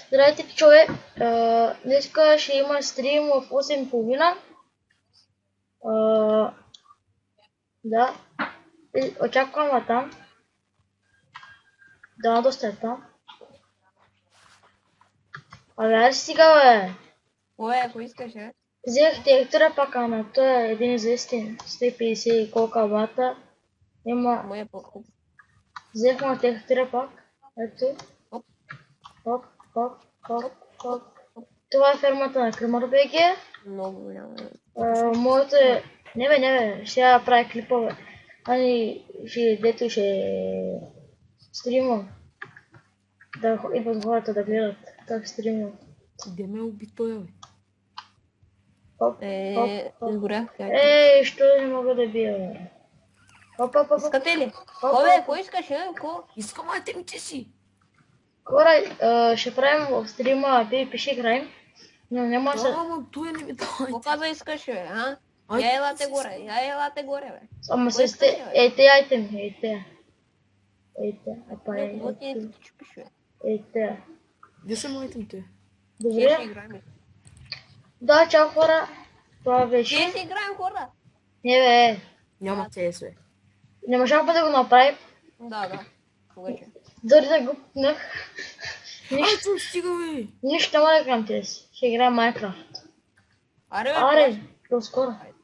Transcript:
Здравейте, човек! Днеска ще има стрим в 8:30. Да, очаквам там. Да, доста е там. Абе, сега, бе! Кое, ако искаш, е? Взех директора пак, ама той е един известен. 150 и колко бата. Има... Моя по-хуб. Взех му директора пак. Ето. Оп. Хоп, хоп, хоп, хоп. Това е фермата на Кремър БГ. Много голямо. Моето е... Не бе, ще я прави клипове. Ани, дето ще стримам. Да идват хората да гледат как стримам. Де ме уби той, бе? Хоп, хоп, хоп. Изгорях. Що не мога да бия, бе? Хоп, хоп, хоп. Искате ли? Хоп, Кое, хоп. ако искаш, е? Ко? Искам айтемите си! Хора, ще правим в стрима PvP ще играем. Но няма Да, се... ама той не ми дава Ко каза искаш, бе, а? Ай, Я елате горе, бе. Ама Кое с искаш, те... бе? Ей, айтем, ей, те. Апа, ей, Вот ти не чупиш, бе. ей, те. Де са моите? Ще Добре? играем. Да, чао хора. Това Ще беше. си играем, хора. Не бе, Няма CS, бе. не можахме да го направим. Да. Кога ще? Дори да го пнах. Ай, съм стига, бе! Нищо няма да играем тези. Ще играем Майнкрафт. Аре, бе, Аре, до скоро. Айде.